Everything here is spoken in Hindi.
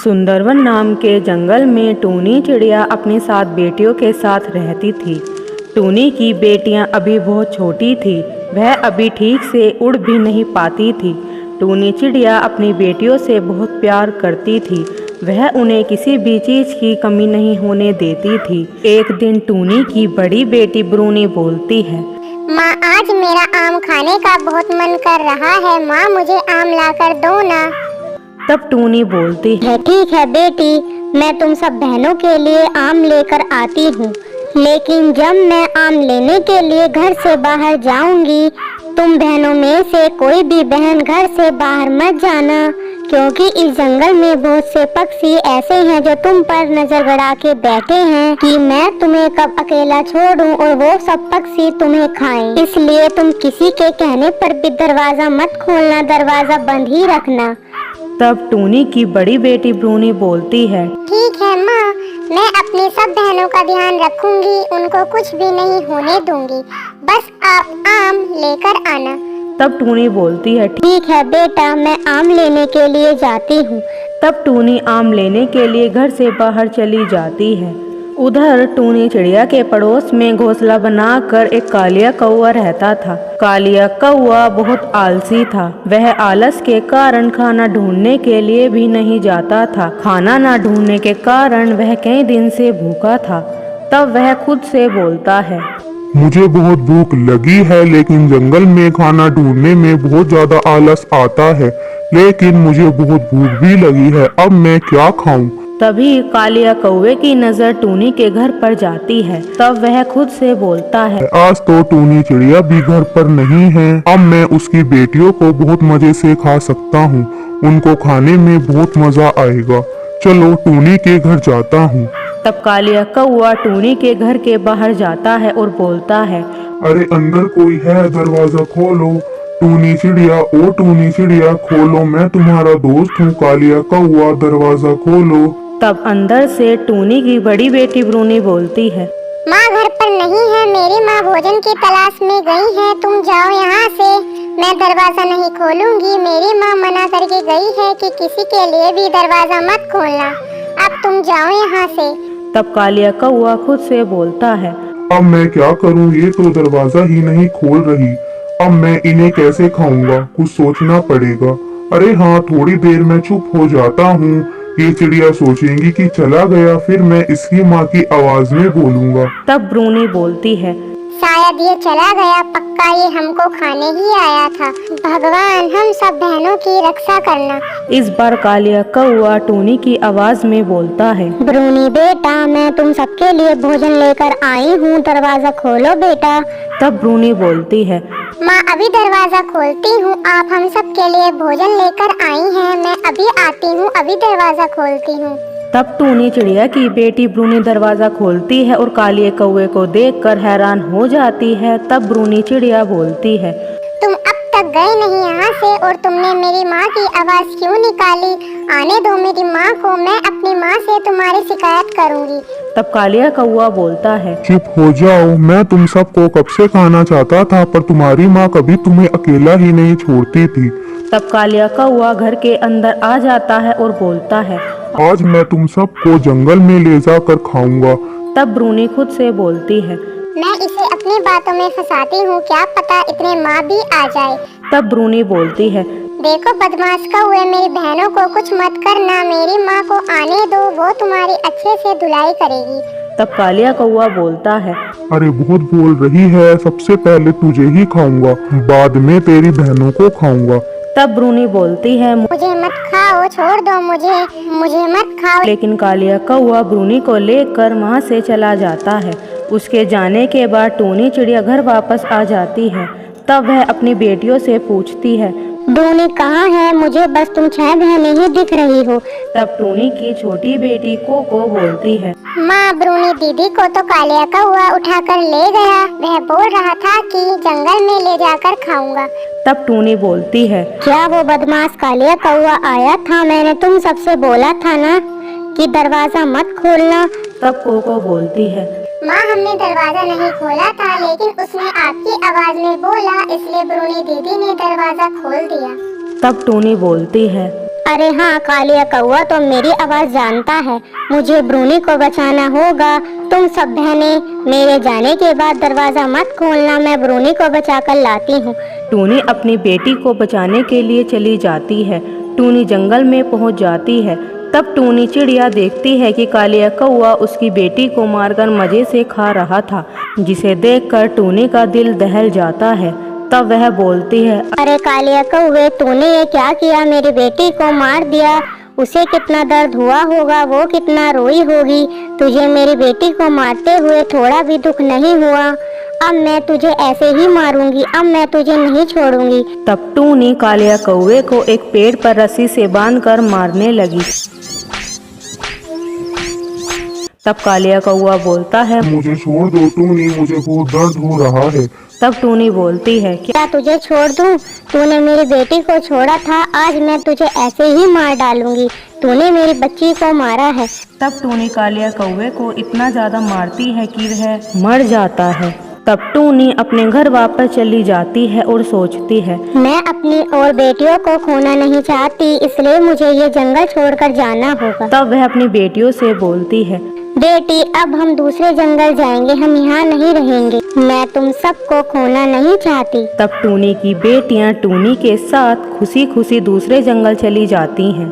सुंदरवन नाम के जंगल में टूनी चिड़िया अपनी 7 बेटियों के साथ रहती थी। टूनी की बेटियां अभी बहुत छोटी थी, वह अभी ठीक से उड़ भी नहीं पाती थी। टूनी चिड़िया अपनी बेटियों से बहुत प्यार करती थी, वह उन्हें किसी भी चीज़ की कमी नहीं होने देती थी। एक दिन टूनी की बड़ी बेटी ब्रूनी बोलती है, माँ आज मेरा आम खाने का बहुत मन कर रहा है, माँ मुझे आम लाकर दो ना। तब टूनी बोलती है, ठीक है बेटी, मैं तुम सब बहनों के लिए आम लेकर आती हूँ, लेकिन जब मैं आम लेने के लिए घर से बाहर जाऊंगी, तुम बहनों में से कोई भी बहन घर से बाहर मत जाना, क्योंकि इस जंगल में बहुत से पक्षी ऐसे हैं जो तुम पर नजर गड़ा के बैठे हैं कि मैं तुम्हें कब अकेला छोड़ूं और वो सब पक्षी तुम्हें खाएं। इसलिए तुम किसी के कहने पर भी दरवाजा मत खोलना, दरवाजा बंद ही रखना। तब टूनी की बड़ी बेटी ब्रूनी बोलती है, ठीक है माँ, मैं अपनी सब बहनों का ध्यान रखूंगी, उनको कुछ भी नहीं होने दूंगी, बस आप आम लेकर आना। तब टूनी बोलती है, ठीक है बेटा, मैं आम लेने के लिए जाती हूँ। तब टूनी आम लेने के लिए घर से बाहर चली जाती है। उधर टूनी चिड़िया के पड़ोस में घोंसला बनाकर एक कालिया कौआ रहता था। कालिया कौआ बहुत आलसी था, वह आलस के कारण खाना ढूंढने के लिए भी नहीं जाता था। खाना न ढूंढने के कारण वह कई दिन से भूखा था। तब वह खुद से बोलता है, मुझे बहुत भूख लगी है, लेकिन जंगल में खाना ढूंढने में बहुत ज्यादा आलस आता है, लेकिन मुझे बहुत भूख भी लगी है, अब मैं क्या खाऊं? तभी कालिया कौवे की नजर टूनी के घर पर जाती है। तब वह खुद से बोलता है, आज तो टूनी चिड़िया भी घर पर नहीं है, अब मैं उसकी बेटियों को बहुत मजे से खा सकता हूँ, उनको खाने में बहुत मजा आएगा, चलो टूनी के घर जाता हूँ। तब कालिया कौआ टूनी के घर के बाहर जाता है और बोलता है, अरे अंदर कोई है, दरवाजा खोलो। टूनी चिड़िया, ओ टूनी चिड़िया खोलो, मैं तुम्हारा दोस्त हूँ कालिया कौआ, दरवाजा खोलो। तब अंदर से टूनी की बड़ी बेटी ब्रूनी बोलती है, माँ घर पर नहीं है, मेरी माँ भोजन की तलाश में गई है, तुम जाओ यहाँ से, मैं दरवाजा नहीं खोलूंगी, मेरी माँ मना करके गई है कि किसी के लिए भी दरवाजा मत खोलना, अब तुम जाओ यहाँ से। तब कालिया कौआ खुद से बोलता है, अब मैं क्या करूँ, ये तो दरवाजा ही नहीं खोल रही, अब मैं इन्हें कैसे खाऊंगा, कुछ सोचना पड़ेगा। अरे हाँ, थोड़ी देर में चुप हो जाता हूँ, ये चिड़िया सोचेंगी कि चला गया, फिर मैं इसकी माँ की आवाज में बोलूंगा। तब ब्रूनी बोलती है, शायद ये चला गया, पक्का ये हमको खाने ही आया था, भगवान हम सब बहनों की रक्षा करना। इस बार कालिया कौआ टूनी की आवाज में बोलता है, ब्रूनी बेटा, मैं तुम सबके लिए भोजन लेकर आई हूँ, दरवाजा खोलो बेटा। तब ब्रूनी बोलती है, माँ अभी दरवाजा खोलती हूँ, आप हम सब के लिए भोजन लेकर आई हैं, मैं अभी आती हूँ, अभी दरवाजा खोलती हूँ। तब टूनी चिड़िया की बेटी ब्रूनी दरवाजा खोलती है और कालिए कौवे को देखकर हैरान हो जाती है। तब ब्रूनी चिड़िया बोलती है, तुम अब तक गए नहीं यहाँ से और तुमने मेरी माँ की आवाज क्यों निकाली? आने दो मेरी माँ को, मैं अपनी माँ से तुम्हारी शिकायत करूँगी। तब कालिया कौवा बोलता है, चुप हो जाओ, मैं तुम सबको कब से खाना चाहता था, पर तुम्हारी माँ कभी तुम्हें अकेला ही नहीं छोड़ती थी। तब कालिया कौवा घर के अंदर आ जाता है और बोलता है, आज मैं तुम सबको जंगल में ले जाकर खाऊंगा। तब ब्रूनी खुद से बोलती है, मैं इसे अपनी बातों में फंसाती हूँ, क्या पता इतने माँ भी आ जाए। तब ब्रूनी बोलती है, देखो बदमाश कौवे, मेरी बहनों को कुछ मत करना, मेरी माँ को आने दो, वो तुम्हारी अच्छे से धुलाई करेगी। तब कालिया कौवा बोलता है, अरे बहुत बोल रही है, सबसे पहले तुझे ही खाऊंगा, बाद में तेरी बहनों को खाऊंगा। तब ब्रूनी बोलती है, मुझे मत खाओ, छोड़ दो मुझे मत खाओ। लेकिन कालिया कौवा ब्रूनी को लेकर वहाँ से चला जाता है। उसके जाने के बाद टूनी चिड़िया घर वापस आ जाती है। तब वह अपनी बेटियों से पूछती है, ब्रूनी कहाँ है? मुझे बस तुम 6 बहनें ही दिख रही हो। तब टूनी की छोटी बेटी कोको बोलती है, माँ ब्रूनी दीदी को तो कालिया कौवा उठाकर ले गया, वह बोल रहा था कि जंगल में ले जाकर खाऊंगा। तब टूनी बोलती है, क्या वो बदमाश कालिया कौवा आया था? मैंने तुम सबसे बोला था ना कि दरवाजा मत खोलना। तब कोको बोलती है, माँ हमने दरवाजा नहीं खोला था, लेकिन उसने आपकी आवाज में बोला, इसलिए ब्रूनी दीदी ने दरवाजा खोल दिया। तब टूनी बोलती है, अरे हाँ, कालिया कौवा तो मेरी आवाज जानता है। मुझे ब्रूनी को बचाना होगा। तुम सब बहनें मेरे जाने के बाद दरवाजा मत खोलना, मैं ब्रूनी को बचाकर लाती हूँ। टूनी अपनी बेटी को बचाने के लिए चली जाती है। टूनी जंगल में पहुंच जाती है। तब टूनी चिड़िया देखती है कि कालिया कौवा उसकी बेटी को मारकर मजे से खा रहा था, जिसे देखकर टूनी का दिल दहल जाता है। तब वह बोलती है, अरे कालिया कौवे, तूने ये क्या किया? मेरी बेटी को मार दिया। उसे कितना दर्द हुआ होगा, वो कितना रोई होगी। तुझे मेरी बेटी को मारते हुए थोड़ा भी दुख नहीं हुआ। अब मैं तुझे ऐसे ही मारूंगी, अब मैं तुझे नहीं छोड़ूंगी। तब टूनी कालिया कौवे को एक पेड़ पर रस्सी से बांधकर मारने लगी। तब कालिया कौवा बोलता है, मुझे छोड़ दो टूनी, मुझे बहुत दर्द हो रहा है। तब टूनी बोलती है, क्या तुझे छोड़ दूं? तूने मेरी बेटी को छोड़ा था, आज मैं तुझे ऐसे ही मार डालूंगी। तूने मेरी बच्ची को मारा है। तब टूनी कालिया कौवे को इतना ज्यादा मारती है कि वह मर जाता है। तब टूनी अपने घर वापस चली जाती है और सोचती है, मैं अपनी और बेटियों को खोना नहीं चाहती, इसलिए मुझे ये जंगल छोड़कर जाना होगा। तब वह अपनी बेटियों से बोलती है, बेटी, अब हम दूसरे जंगल जाएंगे, हम यहाँ नहीं रहेंगे। मैं तुम सबको खोना नहीं चाहती। तब टूनी की बेटियां टूनी के साथ खुशी खुशी दूसरे जंगल चली जाती हैं।